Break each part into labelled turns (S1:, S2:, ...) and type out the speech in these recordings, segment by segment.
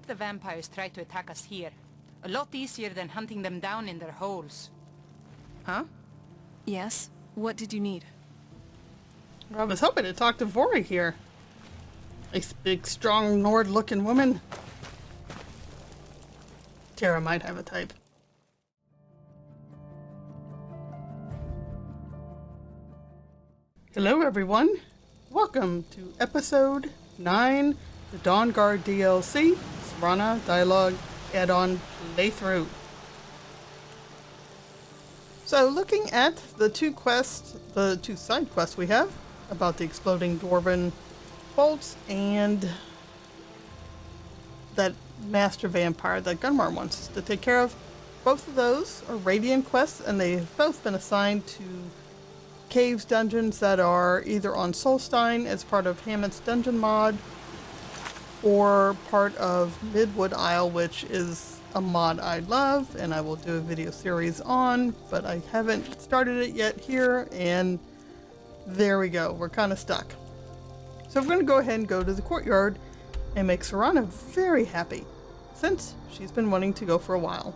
S1: hope the vampires try to attack us here. A lot easier than hunting them down in their holes.
S2: Huh? Yes? What did you need?
S3: I was hoping to talk to Vori here. A big, strong, Nord-looking woman. Tara might have a type. Hello everyone. Welcome to episode 9, the Dawnguard DLC, Serana Dialogue Add-On playthrough. So looking at the two side quests we have about the exploding dwarven bolts and that master vampire that Gunmar wants us to take care of. Both of those are Radiant quests, and they've both been assigned to caves dungeons that are either on Solstein as part of Hammett's dungeon mod or part of Midwood Isle, which is a mod I love and I will do a video series on, but I haven't started it yet here, and there we go, we're kind of stuck. So we're going to go ahead and go to the courtyard and make Serana very happy, since she's been wanting to go for a while.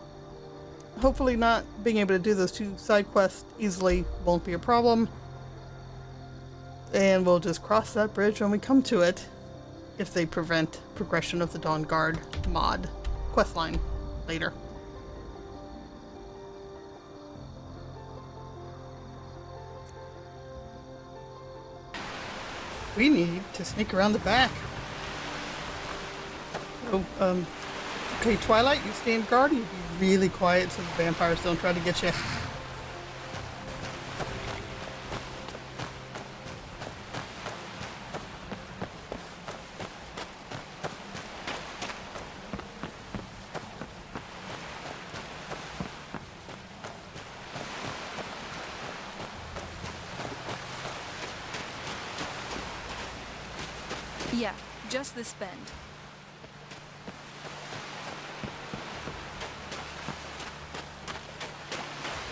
S3: Hopefully not being able to do those two side quests easily won't be a problem, and we'll just cross that bridge when we come to it, if they prevent progression of the Dawnguard mod questline later. We need to sneak around the back. Oh, okay, Twilight, you stand guard and you be really quiet so the vampires don't try to get you.
S2: Yeah, just this bend.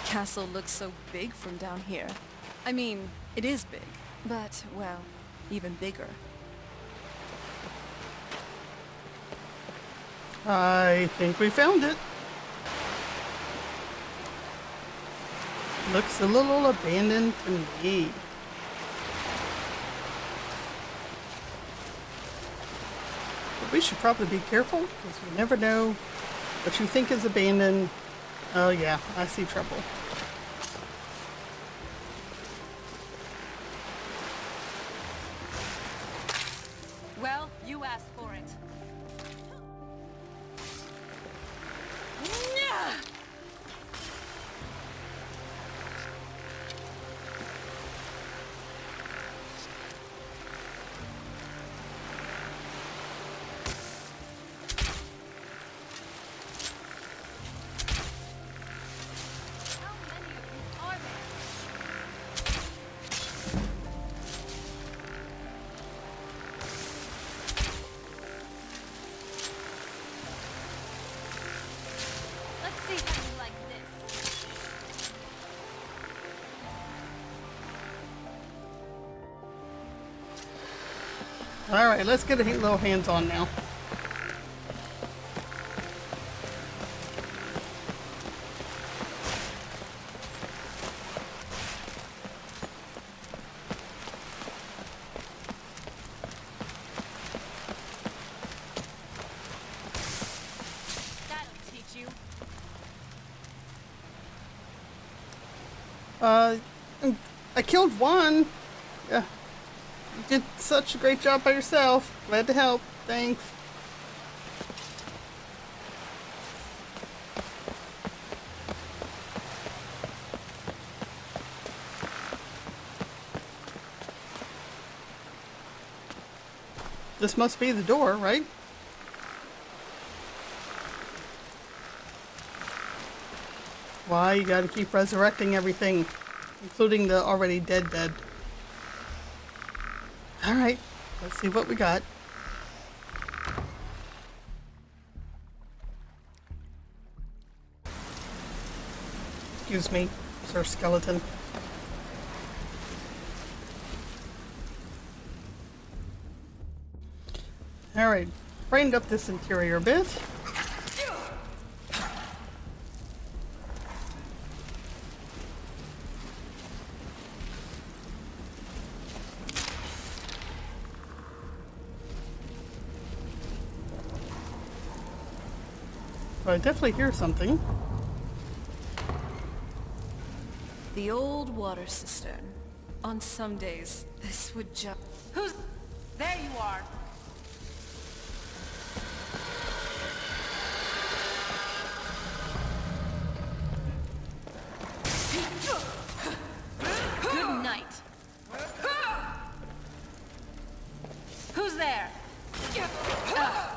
S2: Castle looks so big from down here. I mean, it is big, but, well, even bigger.
S3: I think we found it. Looks a little abandoned to me. But we should probably be careful, because you never know what you think is abandoned. Oh yeah, I see trouble.
S1: Well, you asked for it.
S3: Alright, let's get a little hands-on now.
S1: That'll teach you.
S3: I killed one. Yeah. You did such a great job by yourself. Glad to help. Thanks. This must be the door, right? Why you gotta keep resurrecting everything, including the already dead. Alright, let's see what we got. Excuse me, Sir Skeleton. Alright, brightened up this interior a bit. But I definitely hear something.
S2: The old water cistern. On some days, this would just...
S1: Who's... There you are.
S2: Good night.
S1: Who's there?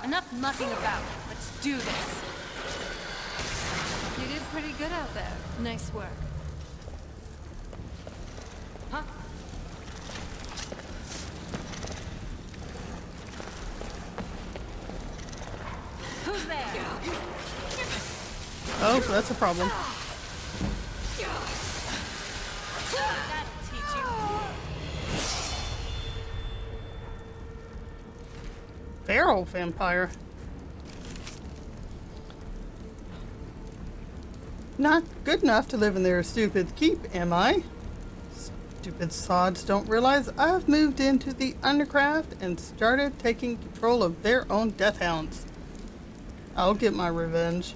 S1: Enough mucking about. Let's do this.
S2: You did pretty good out there. Nice work.
S1: Huh? Who's there?
S3: Oh, that's a problem.
S1: That'll teach you.
S3: Feral vampire. Not good enough to live in their stupid keep, am I? Stupid sods don't realize I've moved into the undercraft and started taking control of their own death hounds. I'll get my revenge.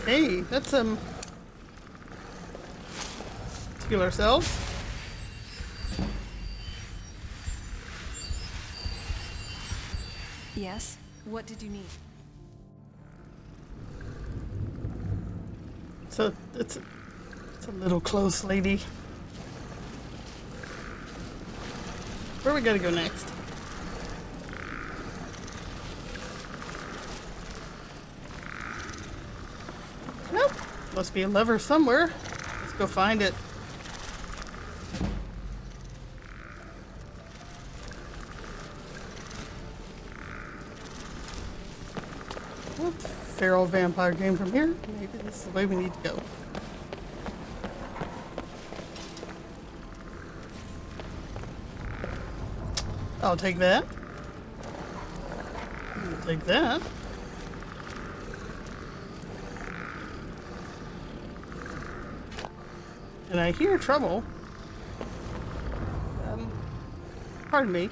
S3: Okay, let's heal ourselves.
S2: Yes? What did you need?
S3: So it's a little close, lady. Where we gotta go next? Nope. Must be a lever somewhere. Let's go find it. Well, feral vampire game from here. Maybe this is the way we need to go. I'll take that. I'll take that. And I hear trouble. Pardon me.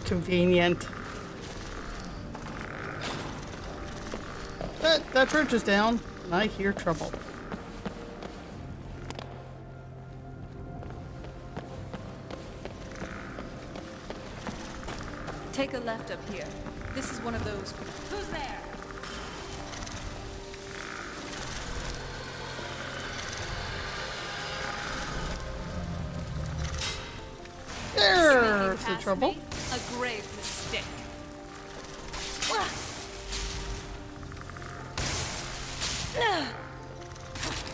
S3: Convenient. That bridge is down, and I hear trouble.
S2: Take a left up here. This is one of those...
S1: Who's there?
S3: There's the
S2: Past
S3: trouble.
S2: me? A grave mistake.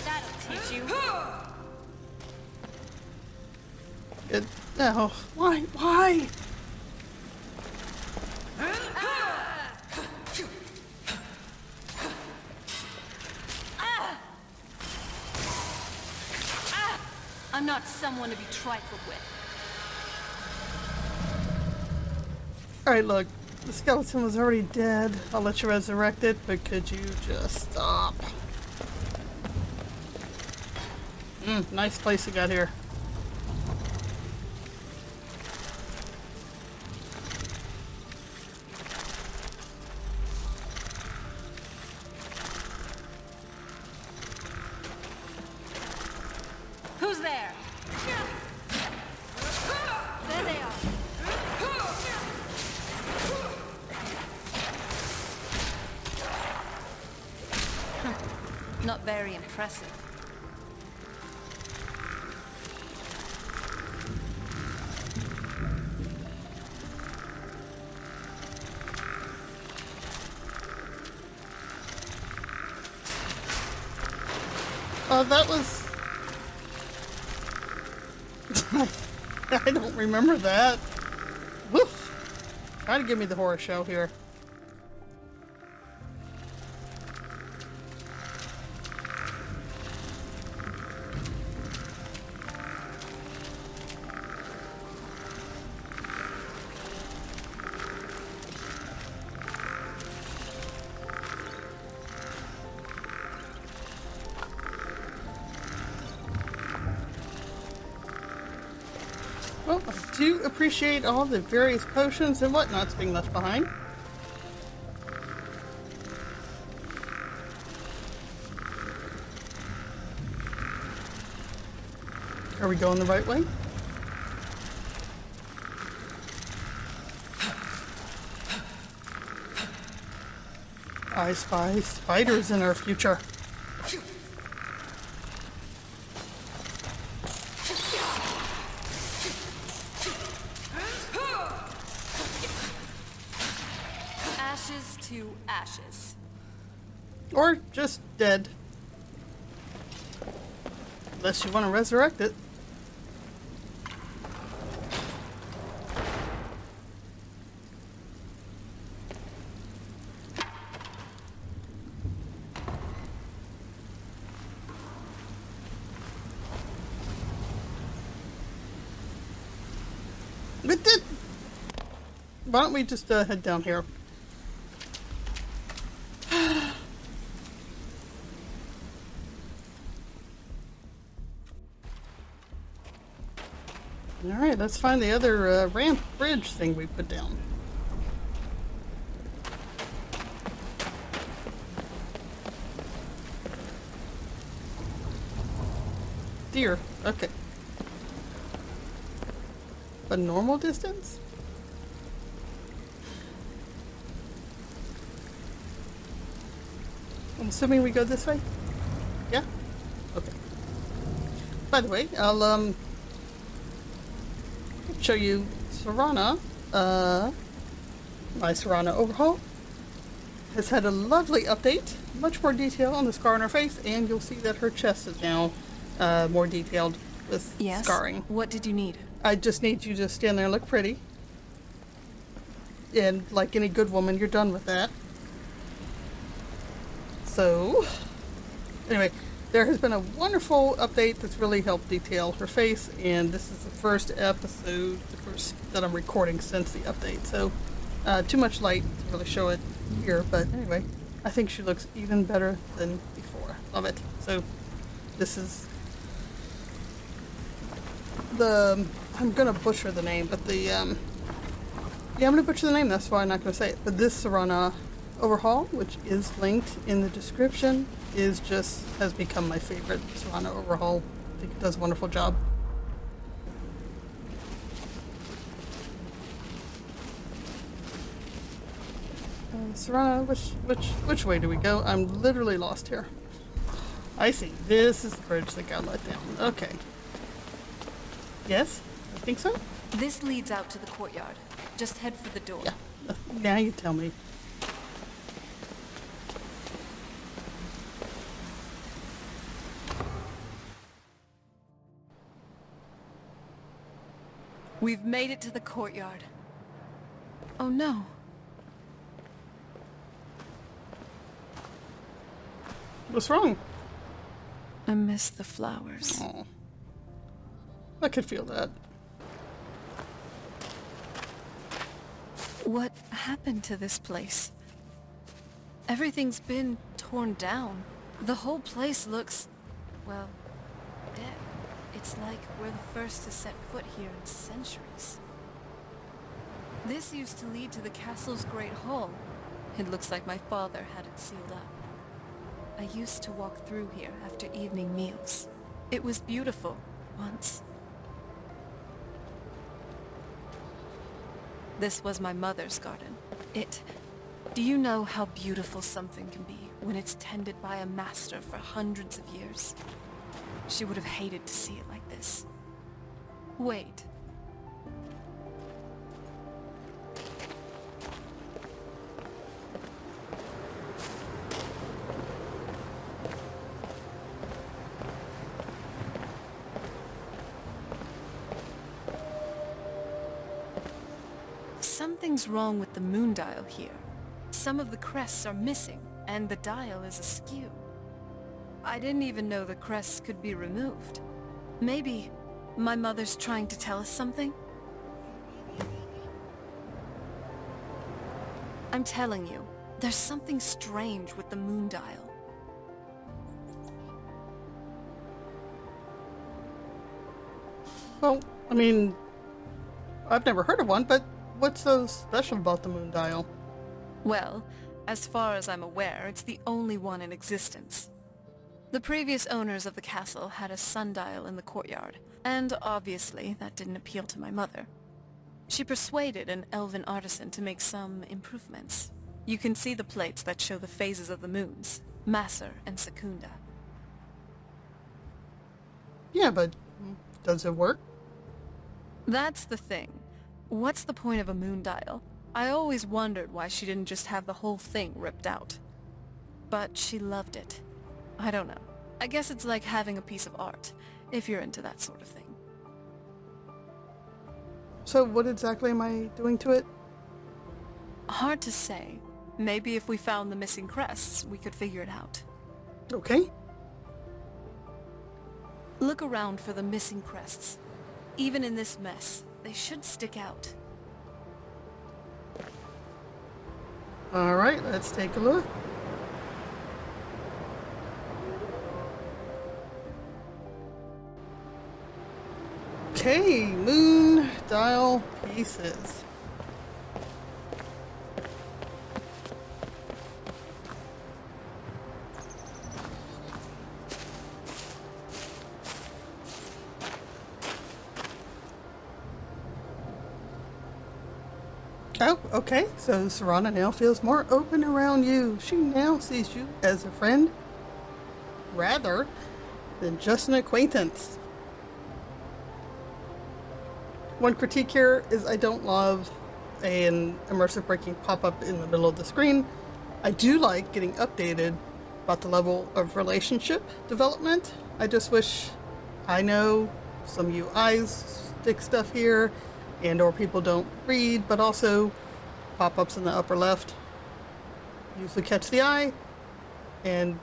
S1: That'll teach you.
S3: Oh, why?
S2: I'm not someone to be trifled with.
S3: Alright, look. The skeleton was already dead. I'll let you resurrect it, but could you just stop? Nice place you got here.
S1: Who's there?
S2: There they are. Not very impressive.
S3: That was... I don't remember that. Woof! Try to give me the horror show here. Well, I do appreciate all the various potions and whatnots being left behind. Are we going the right way? I spy spiders in our future.
S2: Ashes to ashes.
S3: Or just dead. Unless you want to resurrect it. It did. Why don't we just head down here? Alright, let's find the other ramp bridge thing we put down. Deer. Okay. A normal distance? I'm assuming we go this way? Yeah? Okay. By the way, I'll show you Serana. My Serana Overhaul has had a lovely update. Much more detail on the scar on her face, and you'll see that her chest is now more detailed with scarring.
S2: What did you need?
S3: I just need you to stand there and look pretty. And like any good woman, you're done with that. So, anyway, there has been a wonderful update that's really helped detail her face, and this is the first episode, the first that I'm recording since the update. So, too much light to really show it here, but anyway, I think she looks even better than before. Love it. So, this is the... I'm gonna butcher the name, but the, yeah, I'm gonna butcher the name, that's why I'm not gonna say it. But this Serana Overhaul, which is linked in the description, has become my favorite Serana Overhaul. I think it does a wonderful job. Serana, which way do we go? I'm literally lost here. I see. This is the bridge that got let down. Okay. Yes? I think so?
S2: This leads out to the courtyard. Just head for the door.
S3: Yeah. Now you tell me.
S2: We've made it to the courtyard. Oh no.
S3: What's wrong?
S2: I miss the flowers.
S3: Oh. I could feel that.
S2: What happened to this place? Everything's been torn down. The whole place looks, well, dead. It's like we're the first to set foot here in centuries. This used to lead to the castle's great hall. It looks like my father had it sealed up. I used to walk through here after evening meals. It was beautiful once. This was my mother's garden. Do you know how beautiful something can be when it's tended by a master for hundreds of years? She would have hated to see it like this. Wait. Something's wrong with the moon dial here. Some of the crests are missing, and the dial is askew. I didn't even know the crests could be removed. Maybe my mother's trying to tell us something? I'm telling you, there's something strange with the moon dial.
S3: Well, I mean, I've never heard of one, but what's so special about the moon dial?
S2: Well, as far as I'm aware, it's the only one in existence. The previous owners of the castle had a sundial in the courtyard, and obviously that didn't appeal to my mother. She persuaded an elven artisan to make some improvements. You can see the plates that show the phases of the moons, Maser and Secunda.
S3: Yeah, but does it work?
S2: That's the thing. What's the point of a moon dial? I always wondered why she didn't just have the whole thing ripped out. But she loved it. I don't know. I guess it's like having a piece of art, if you're into that sort of thing.
S3: So what exactly am I doing to it?
S2: Hard to say. Maybe if we found the missing crests, we could figure it out.
S3: Okay.
S2: Look around for the missing crests. Even in this mess, they should stick out.
S3: Alright, let's take a look. Okay, moon dial pieces. Oh, okay. So Serana now feels more open around you. She now sees you as a friend rather than just an acquaintance. One critique here is I don't love an immersive breaking pop-up in the middle of the screen. I do like getting updated about the level of relationship development. I just wish I know some UIs stick stuff here and or people don't read, but also pop-ups in the upper left usually catch the eye and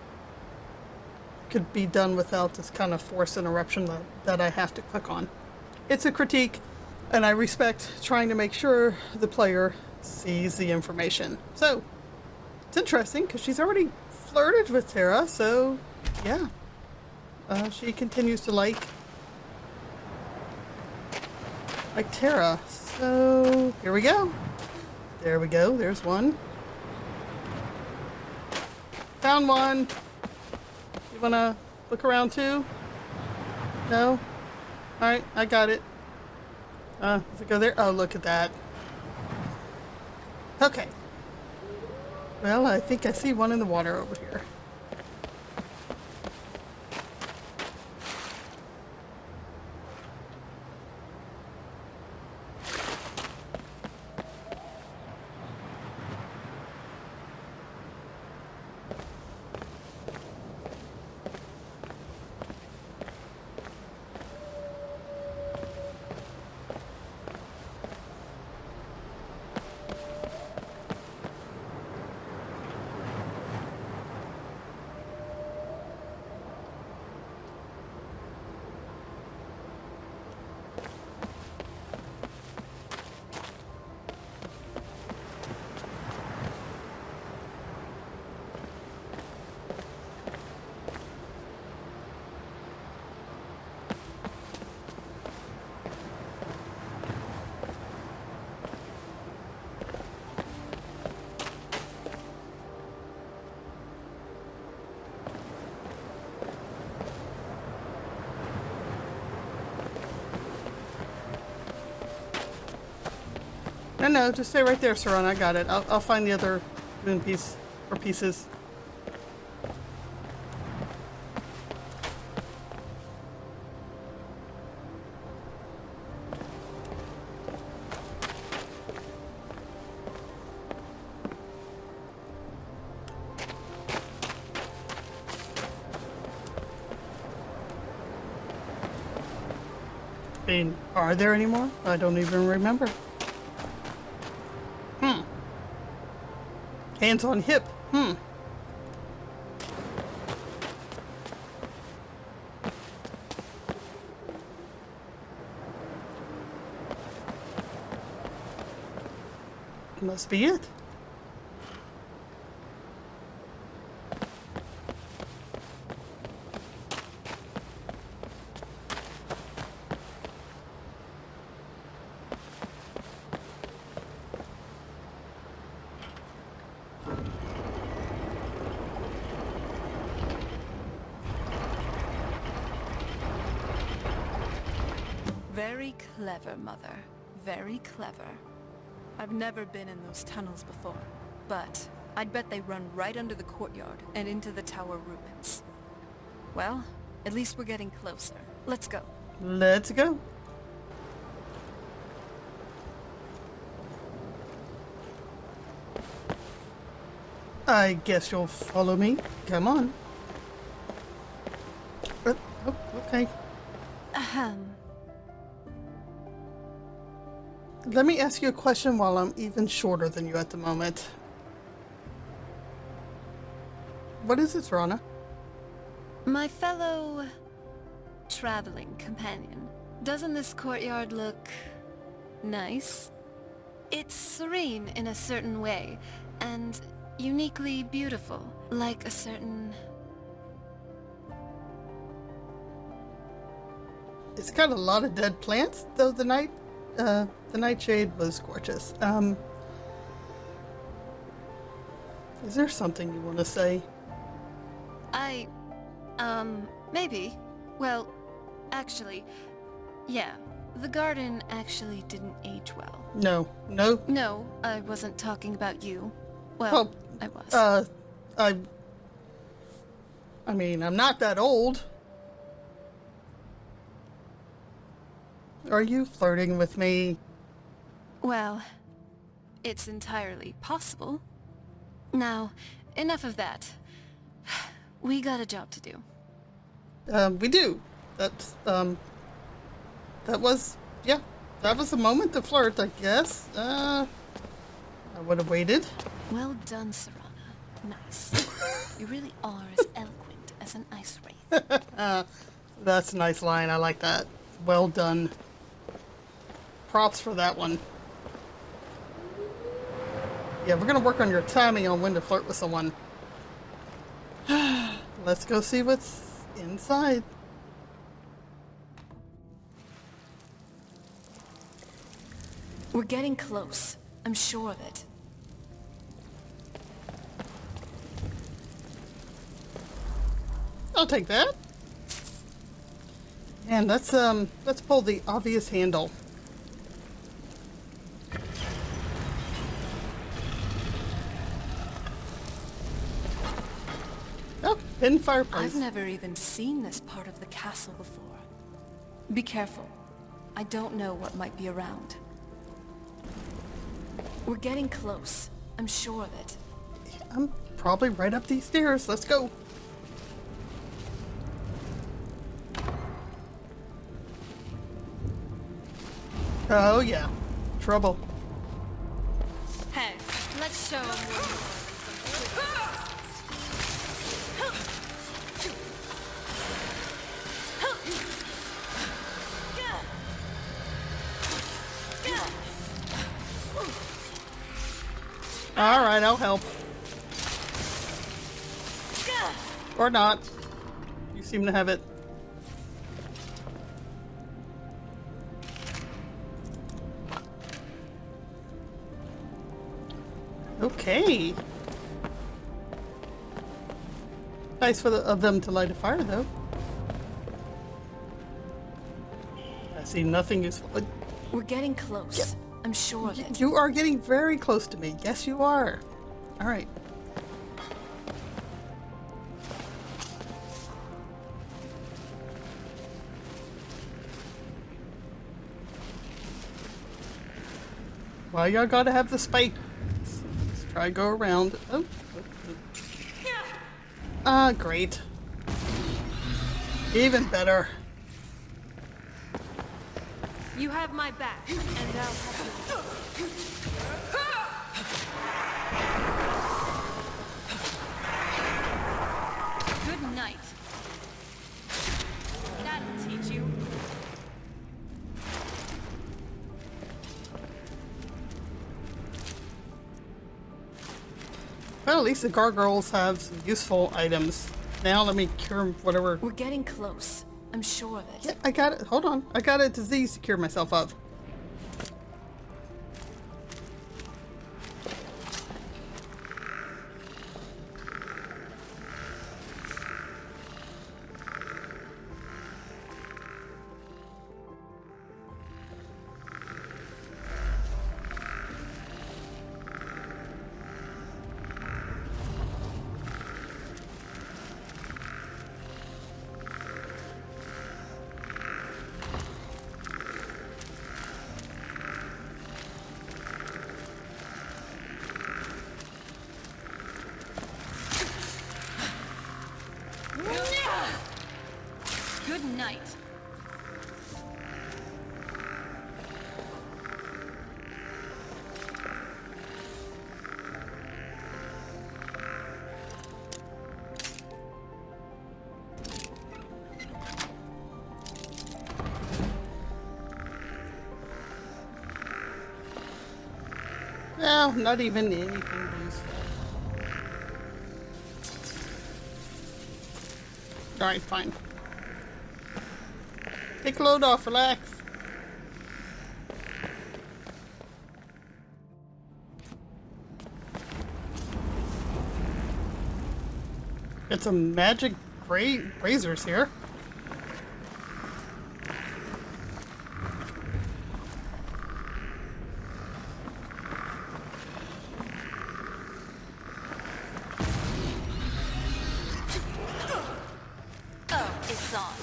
S3: could be done without this kind of forced interruption that I have to click on. It's a critique, and I respect trying to make sure the player sees the information. So, it's interesting, because she's already flirted with Tara, so, yeah. She continues to like Tara. So, here we go. There we go, there's one. Found one. You wanna look around too? No? Alright, I got it. Does it go there? Oh, look at that. Okay. Well, I think I see one in the water over here. No, just stay right there, Serana. I got it. I'll find the other moon piece or pieces. I mean, are there any more? I don't even remember. Hands on hip. Must be it.
S2: Very clever, Mother. Very clever. I've never been in those tunnels before, but I'd bet they run right under the courtyard and into the tower ruins. Well, at least we're getting closer. Let's go.
S3: Let's go. I guess you'll follow me. Come on. Oh, okay.
S2: Ahem.
S3: Let me ask you a question while I'm even shorter than you at the moment. What is it, Serana?
S2: My fellow traveling companion, doesn't this courtyard look nice? It's serene in a certain way, and uniquely beautiful, like a certain...
S3: It's got a lot of dead plants, though the nightshade was gorgeous. Is there something you want to say?
S2: Maybe. Well, actually, yeah. The garden actually didn't age well.
S3: No.
S2: No, I wasn't talking about you. Well, I was.
S3: I mean, I'm not that old. Are you flirting with me?
S2: Well, it's entirely possible. Now, enough of that. We got a job to do.
S3: We do. That was a moment to flirt, I guess. I would have waited.
S2: Well done, Serana. Nice. You really are as eloquent as an ice wraith.
S3: That's a nice line. I like that. Well done. Props for that one. Yeah, we're gonna work on your timing on when to flirt with someone. Let's go see what's inside.
S2: We're getting close. I'm sure of it.
S3: I'll take that. And let's pull the obvious handle. Oh, hidden fireplace.
S2: I've never even seen this part of the castle before. Be careful. I don't know what might be around. We're getting close. I'm sure of it.
S3: I'm probably right up these stairs. Let's go. Oh yeah, trouble.
S2: Hey, let's show them
S3: All right, I'll help. Or not. You seem to have it. Okay. Nice of them to light a fire, though. I see nothing useful.
S2: We're getting close.
S3: Yeah.
S2: I'm sure of it.
S3: You are getting very close to me. Yes, you are. All right. Well, y'all gotta have the spike. Let's try go around. Oh. Ah, great. Even better.
S2: You have my back, and I'll have
S3: Well, at least the gargoyles have some useful items. Now let me cure whatever.
S2: We're getting close. I'm sure of it.
S3: Yeah, I got it. Hold on. I got a disease to cure myself of.
S2: Good night.
S3: No, not even anything useful. Alright, fine. Take a load off, relax. Got some magic razors here.
S2: Oh, it's on.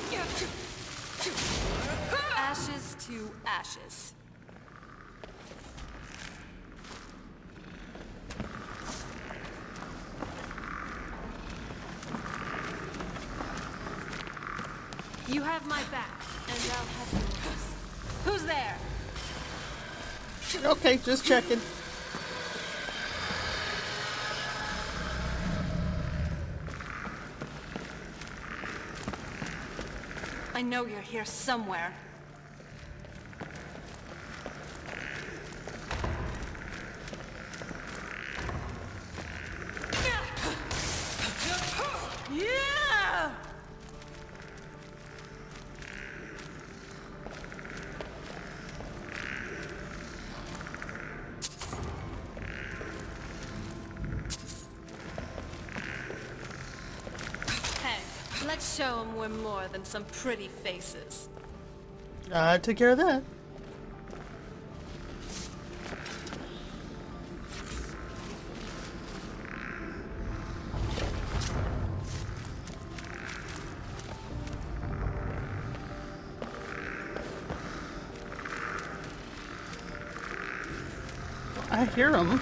S2: Ashes to ashes. You have my back, and I'll have yours. Who's there?
S3: Okay, just checking.
S2: I know you're here somewhere. Yeah! Hey, let's show them we're more than some pretty faces.
S3: I took care of that. I hear them.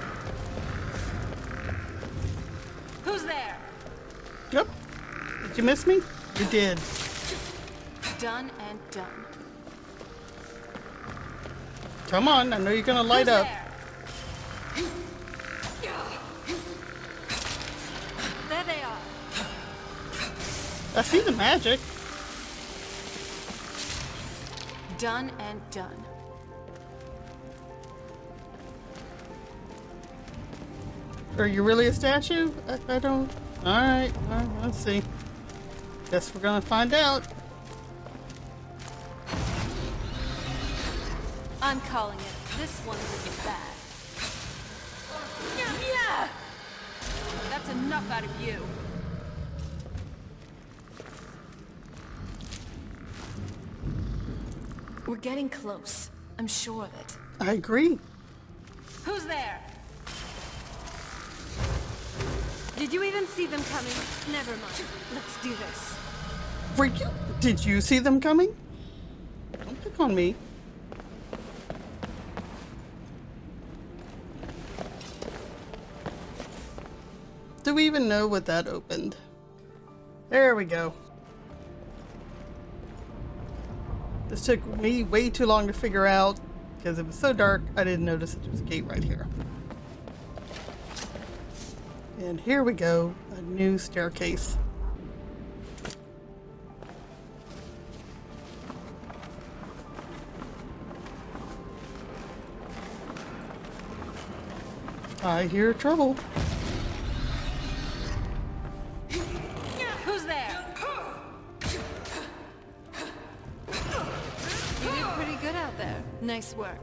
S2: Who's there?
S3: Yep. Did you miss me? You did.
S2: Done and done.
S3: Come on, I know you're gonna light up.
S2: There they are.
S3: I see the magic.
S2: Done and done.
S3: Are you really a statue? I don't. Alright, let's see. Guess we're gonna find out.
S2: I'm calling it. This one's a bad. Yeah! That's enough out of you. We're getting close. I'm sure of it.
S3: I agree.
S2: Who's there? Did you even see them coming? Never mind. Let's do this.
S3: Were you? Did you see them coming? Don't pick on me. Do we even know what that opened? There we go. This took me way too long to figure out because it was so dark I didn't notice that there was a gate right here. And here we go, a new staircase. I hear trouble.
S2: out there. Nice work.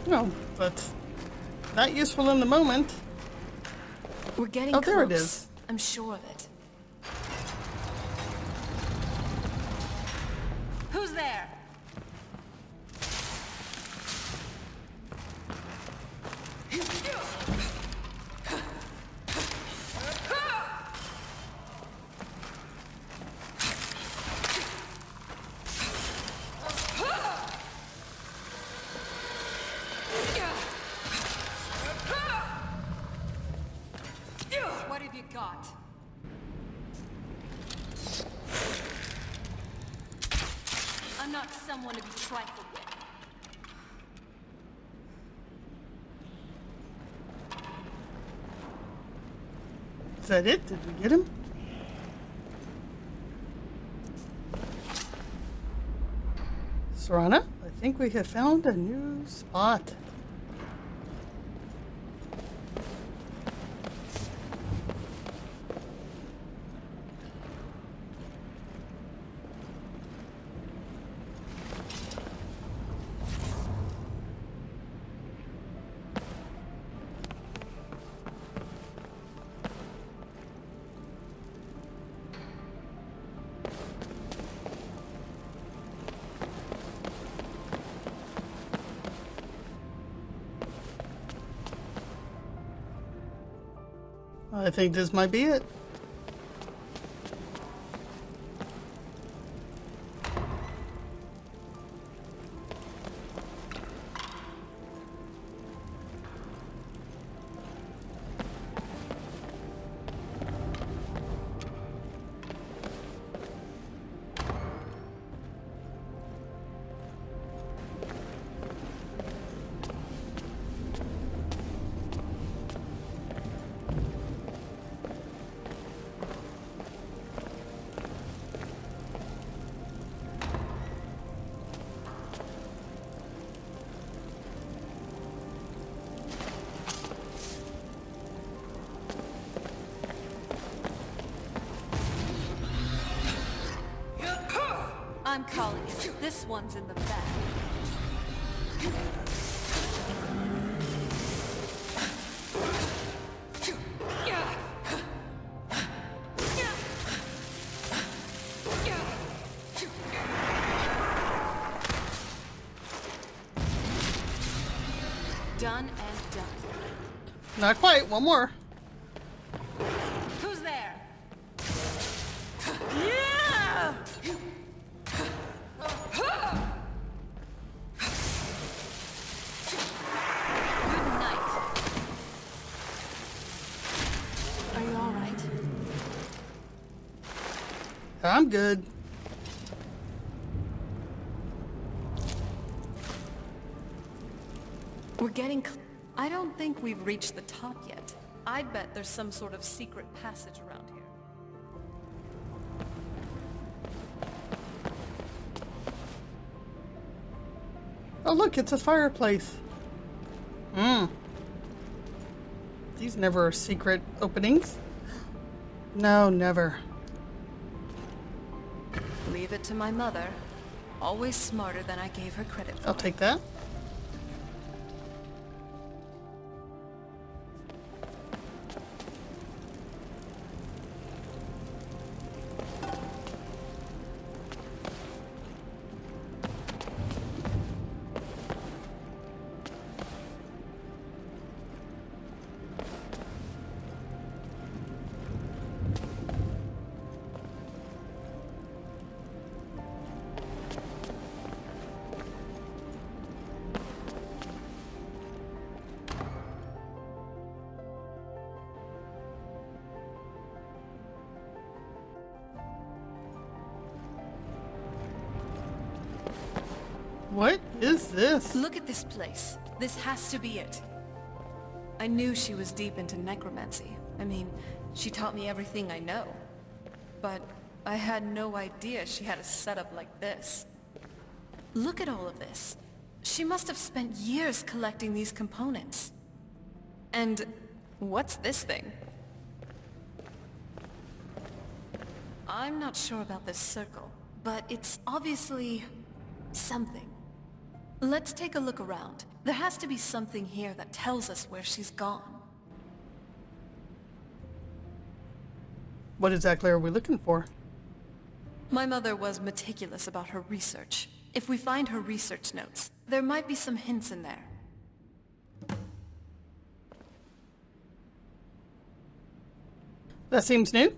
S3: No, but not useful in the moment.
S2: We're getting
S3: Oh,
S2: close.
S3: there it is.
S2: I'm sure of it.
S1: Who's there? What have you got? I'm not someone to be trifled with.
S3: Is that it? Did we get him? Serana, I think we have found a new spot. I think this might be it.
S2: I'm calling it. This one's in the back. Done and done.
S3: Not quite. One more.
S1: Who's there?
S2: Yeah! Good night. Are you all right?
S3: I'm good.
S2: We're getting I don't think we've reached the top yet. I bet there's some sort of secret passage around here.
S3: Oh, look, it's a fireplace. These never are secret openings. No, never.
S2: Leave it to my mother. Always smarter than I gave her credit for.
S3: I'll take that. What is this?
S2: Look at this place. This has to be it. I knew she was deep into necromancy. I mean, she taught me everything I know. But I had no idea she had a setup like this. Look at all of this. She must have spent years collecting these components. And what's this thing? I'm not sure about this circle, but it's obviously something. Let's take a look around. There has to be something here that tells us where she's gone.
S3: What exactly are we looking for?
S2: My mother was meticulous about her research. If we find her research notes, there might be some hints in there.
S3: That seems new.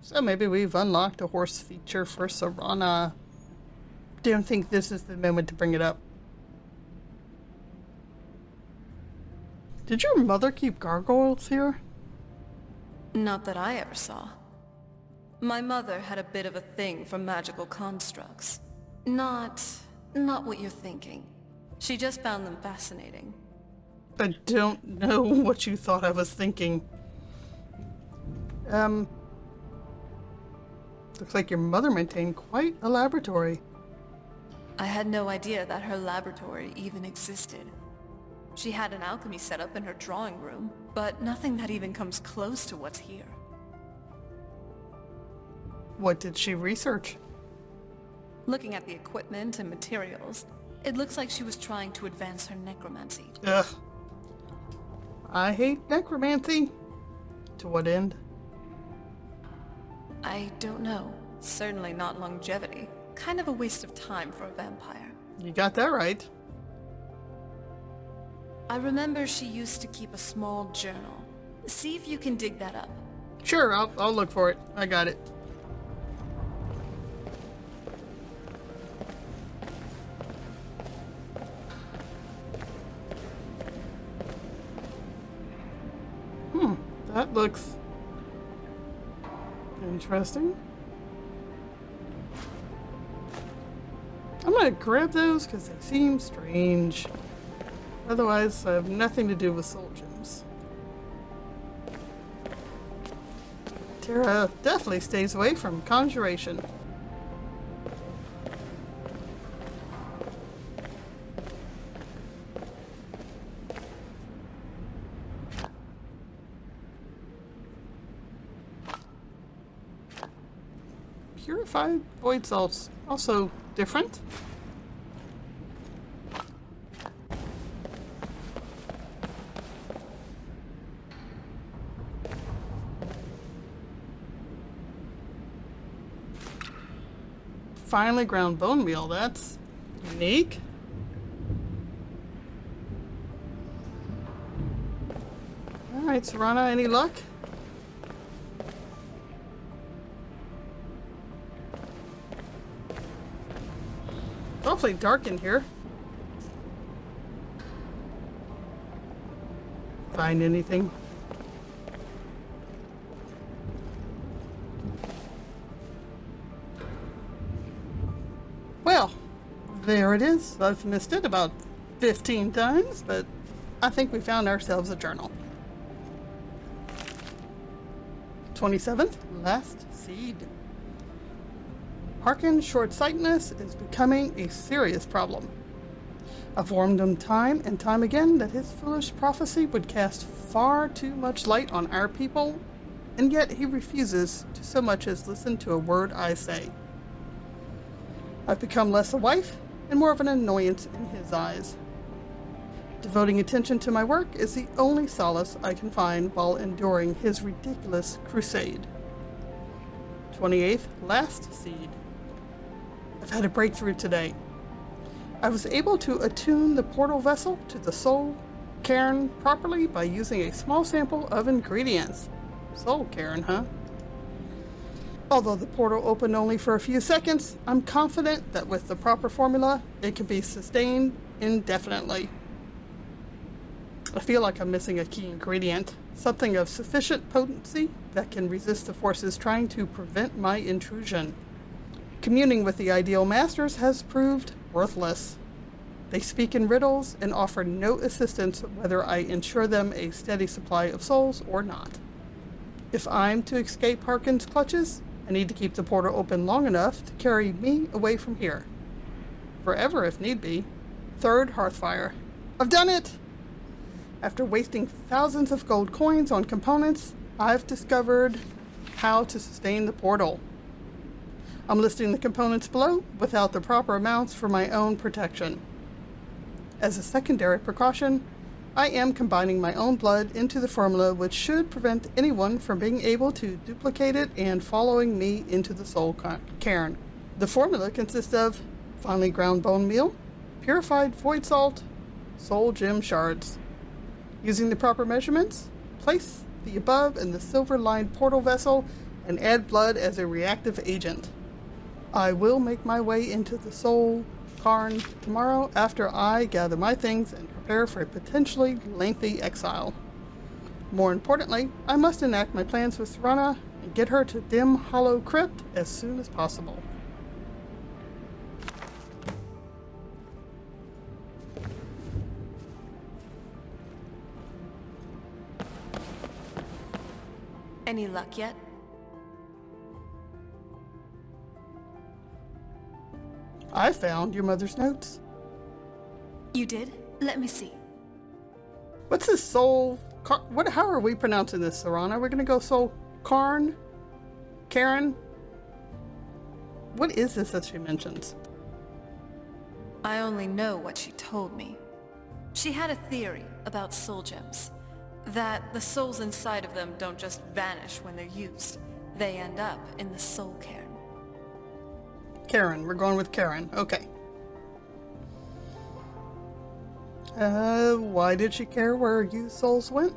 S3: So maybe we've unlocked a horse feature for Serana. Don't think this is the moment to bring it up. Did your mother keep gargoyles here?
S2: Not that I ever saw. My mother had a bit of a thing for magical constructs. Not what you're thinking. She just found them fascinating.
S3: I don't know what you thought I was thinking. Looks like your mother maintained quite a laboratory.
S2: I had no idea that her laboratory even existed. She had an alchemy setup in her drawing room, but nothing that even comes close to what's here.
S3: What did she research?
S2: Looking at the equipment and materials, it looks like she was trying to advance her necromancy.
S3: Ugh. I hate necromancy. To what end?
S2: I don't know. Certainly not longevity. Kind of a waste of time for a vampire.
S3: You got that right.
S2: I remember she used to keep a small journal. See if you can dig that up.
S3: Sure, I'll look for it. I got it. That looks interesting. I'm gonna grab those because they seem strange. Otherwise, I have nothing to do with soul gems. Nera definitely stays away from conjuration. Purified void salts, also different. Finely ground bone meal, that's unique. Alright, Serana, any luck? Awfully dark in here. Find anything? Well, there it is. I've missed it about 15 times, but I think we found ourselves a journal. 27th, last seed. Harkin's short-sightedness is becoming a serious problem. I've warned him time and time again that his foolish prophecy would cast far too much light on our people, and yet he refuses to so much as listen to a word I say. I've become less a wife and more of an annoyance in his eyes. Devoting attention to my work is the only solace I can find while enduring his ridiculous crusade. 28th, last seed. I've had a breakthrough today. I was able to attune the portal vessel to the soul cairn properly by using a small sample of ingredients. Soul cairn, huh? Although the portal opened only for a few seconds, I'm confident that with the proper formula, it can be sustained indefinitely. I feel like I'm missing a key ingredient, something of sufficient potency that can resist the forces trying to prevent my intrusion. Communing with the ideal masters has proved worthless. They speak in riddles and offer no assistance whether I ensure them a steady supply of souls or not. If I'm to escape Harkin's clutches, I need to keep the portal open long enough to carry me away from here. Forever if need be. Third Hearthfire. I've done it! After wasting thousands of gold coins on components, I've discovered how to sustain the portal. I'm listing the components below without the proper amounts for my own protection. As a secondary precaution, I am combining my own blood into the formula, which should prevent anyone from being able to duplicate it and following me into the soul cairn. The formula consists of finely ground bone meal, purified void salt, soul gem shards. Using the proper measurements, place the above in the silver-lined portal vessel and add blood as a reactive agent. I will make my way into the soul cairn tomorrow after I gather my things and prepare for a potentially lengthy exile. More importantly, I must enact my plans with Serana and get her to Dim Hollow Crypt as soon as possible.
S2: Any luck yet?
S3: I found your mother's notes.
S2: You did? Let me see.
S3: What's this soul? How are we pronouncing this, Serana? We're gonna go soul cairn? Karen? What is this that she mentions?
S2: I only know what she told me. She had a theory about soul gems. That the souls inside of them don't just vanish when they're used. They end up in the soul cairn.
S3: Karen. We're going with Karen. Okay. Why did she care where used souls went?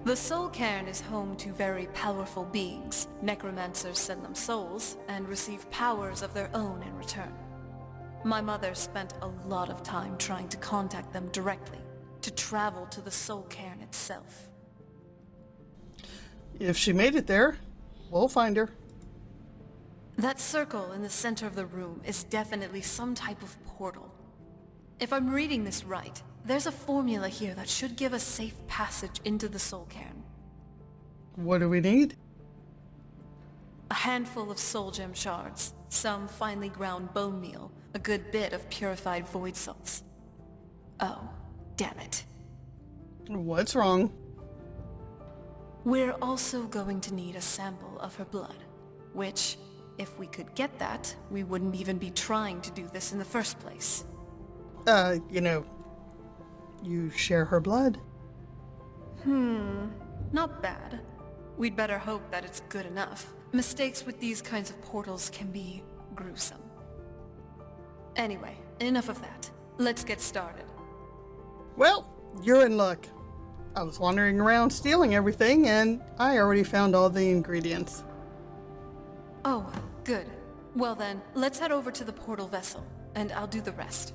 S2: The soul cairn is home to very powerful beings. Necromancers send them souls and receive powers of their own in return. My mother spent a lot of time trying to contact them directly, to travel to the soul cairn itself.
S3: If she made it there, we'll find her.
S2: That circle in the center of the room is definitely some type of portal. If I'm reading this right, there's a formula here that should give us safe passage into the soul cairn.
S3: What do we need?
S2: A handful of soul gem shards, some finely ground bone meal, a good bit of purified void salts. Oh, damn it.
S3: What's wrong?
S2: We're also going to need a sample of her blood, which, if we could get that, we wouldn't even be trying to do this in the first place.
S3: You share her blood.
S2: Not bad. We'd better hope that it's good enough. Mistakes with these kinds of portals can be gruesome. Anyway, enough of that. Let's get started.
S3: Well, you're in luck. I was wandering around stealing everything, and I already found all the ingredients.
S2: Oh, good. Well then, let's head over to the portal vessel, and I'll do the rest.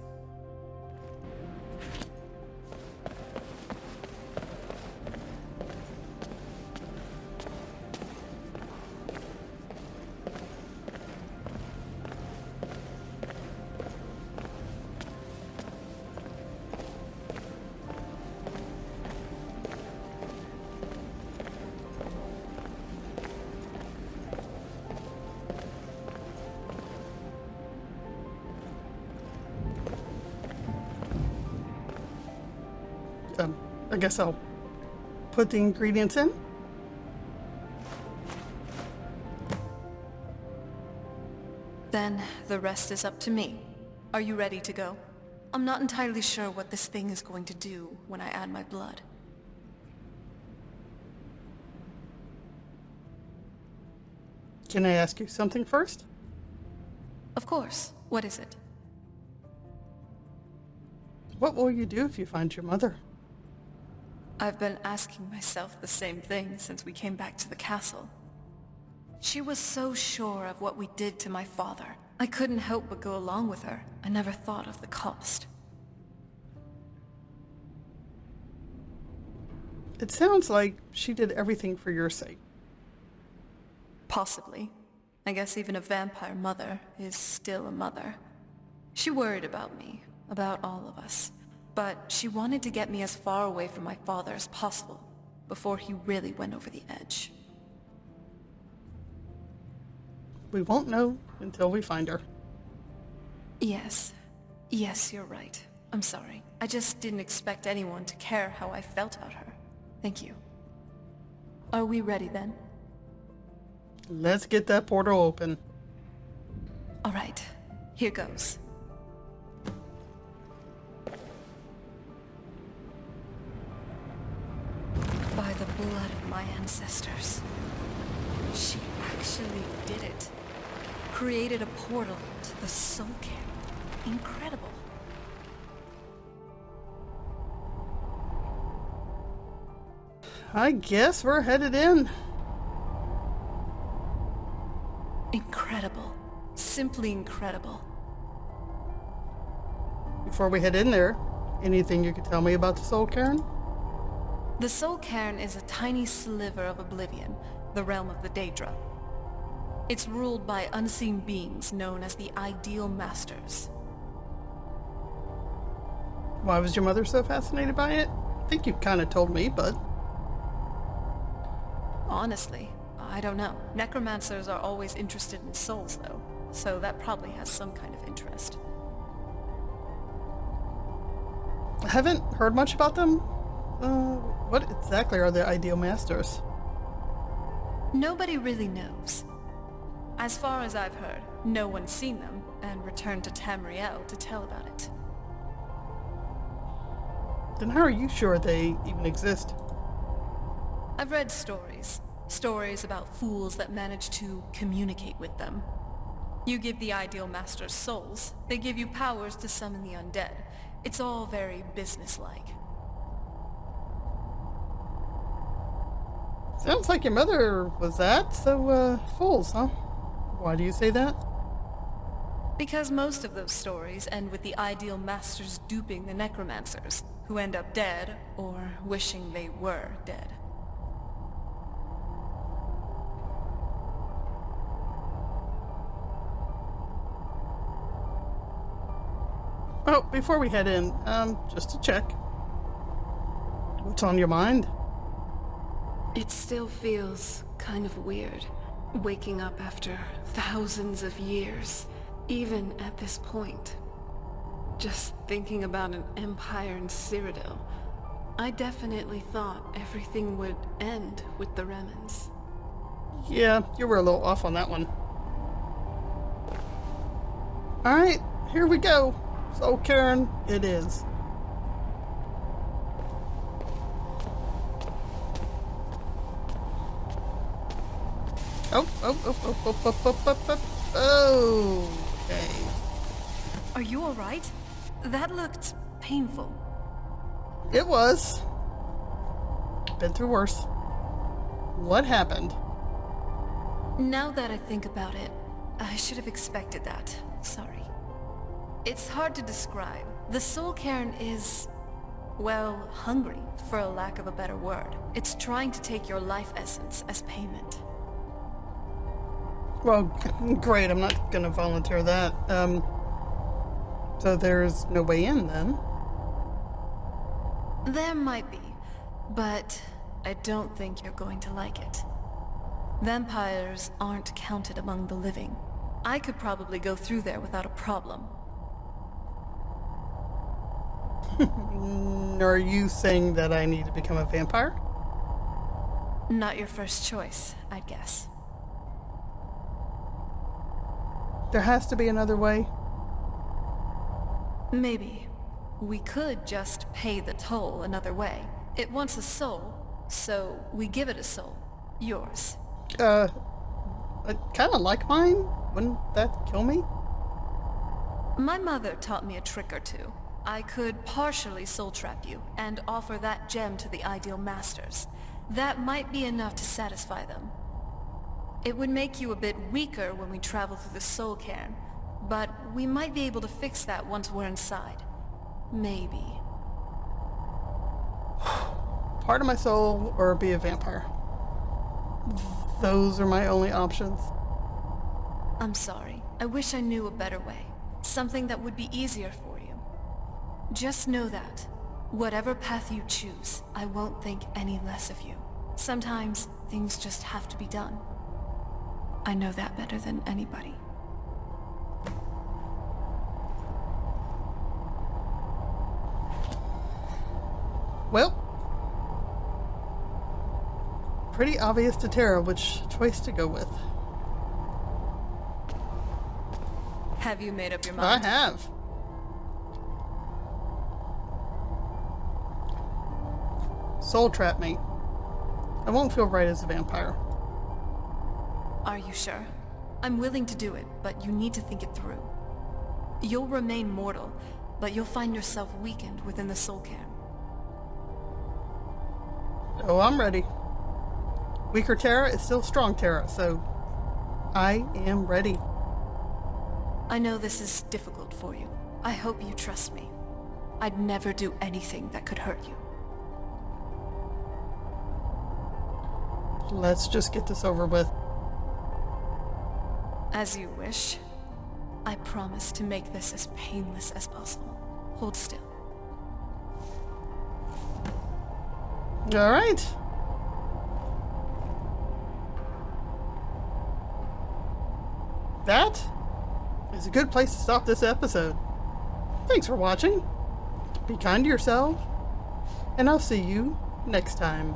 S3: I guess I'll put the ingredients in.
S2: Then the rest is up to me. Are you ready to go? I'm not entirely sure what this thing is going to do when I add my blood.
S3: Can I ask you something first?
S2: Of course. What is it?
S3: What will you do if you find your mother?
S2: I've been asking myself the same thing since we came back to the castle. She was so sure of what we did to my father. I couldn't help but go along with her. I never thought of the cost.
S3: It sounds like she did everything for your sake.
S2: Possibly. I guess even a vampire mother is still a mother. She worried about me, about all of us. But she wanted to get me as far away from my father as possible, before he really went over the edge.
S3: We won't know until we find her.
S2: Yes. Yes, you're right. I'm sorry. I just didn't expect anyone to care how I felt about her. Thank you. Are we ready then?
S3: Let's get that portal open.
S2: All right. Here goes. By the blood of my ancestors. She actually did it. Created a portal to the Soul Cairn. Incredible.
S3: I guess we're headed in.
S2: Incredible. Simply incredible.
S3: Before we head in there, anything you could tell me about the Soul Cairn?
S2: The Soul Cairn is a tiny sliver of oblivion, the realm of the Daedra. It's ruled by unseen beings known as the Ideal Masters.
S3: Why was your mother so fascinated by it? I think you kind of told me, but...
S2: Honestly, I don't know. Necromancers are always interested in souls, though, so that probably has some kind of interest.
S3: I haven't heard much about them. What exactly are the Ideal Masters?
S2: Nobody really knows. As far as I've heard, no one's seen them, and returned to Tamriel to tell about it.
S3: Then how are you sure they even exist?
S2: I've read stories. Stories about fools that manage to communicate with them. You give the Ideal Masters souls, they give you powers to summon the undead. It's all very businesslike.
S3: Sounds like your mother was that, so, fools, huh? Why do you say that?
S2: Because most of those stories end with the Ideal Masters duping the necromancers, who end up dead, or wishing they were dead.
S3: Oh, before we head in, just to check. What's on your mind?
S4: It still feels kind of weird, waking up after thousands of years, even at this point. Just thinking about an empire in Cyrodiil, I definitely thought everything would end with the Remnants.
S3: Yeah, you were a little off on that one. Alright, here we go. So, Karen, it is. Oh, okay.
S2: Are you alright? That looked painful.
S3: It was. Been through worse. What happened?
S2: Now that I think about it, I should have expected that. Sorry. It's hard to describe. The Soul Cairn is, well, hungry, for a lack of a better word. It's trying to take your life essence as payment.
S3: Well, great, I'm not gonna volunteer that. So there's no way in then?
S2: There might be, but I don't think you're going to like it. Vampires aren't counted among the living. I could probably go through there without a problem.
S3: Are you saying that I need to become a vampire?
S2: Not your first choice, I'd guess.
S3: There has to be another way.
S2: Maybe. We could just pay the toll another way. It wants a soul, so we give it a soul. Yours.
S3: I kinda like mine. Wouldn't that kill me?
S2: My mother taught me a trick or two. I could partially soul trap you, and offer that gem to the Ideal Masters. That might be enough to satisfy them. It would make you a bit weaker when we travel through the Soul Cairn, but we might be able to fix that once we're inside. Maybe.
S3: Part of my soul or be a vampire. Those are my only options.
S2: I'm sorry. I wish I knew a better way. something that would be easier for you. Just know that, whatever path you choose, I won't think any less of you. Sometimes, things just have to be done. I know that better than anybody.
S3: Well, pretty obvious to Tara which choice to go with.
S2: Have you made up your mind?
S3: I have. Soul trap me. I won't feel right as a vampire.
S2: Are you sure? I'm willing to do it, but you need to think it through. You'll remain mortal, but you'll find yourself weakened within the soul cairn.
S3: Oh, I'm ready. Weaker Tara is still strong Tara, so I am ready.
S2: I know this is difficult for you. I hope you trust me. I'd never do anything that could hurt you.
S3: Let's just get this over with.
S2: As you wish. I promise to make this as painless as possible. Hold still.
S3: All right. That is a good place to stop this episode. Thanks for watching. Be kind to yourself, and I'll see you next time.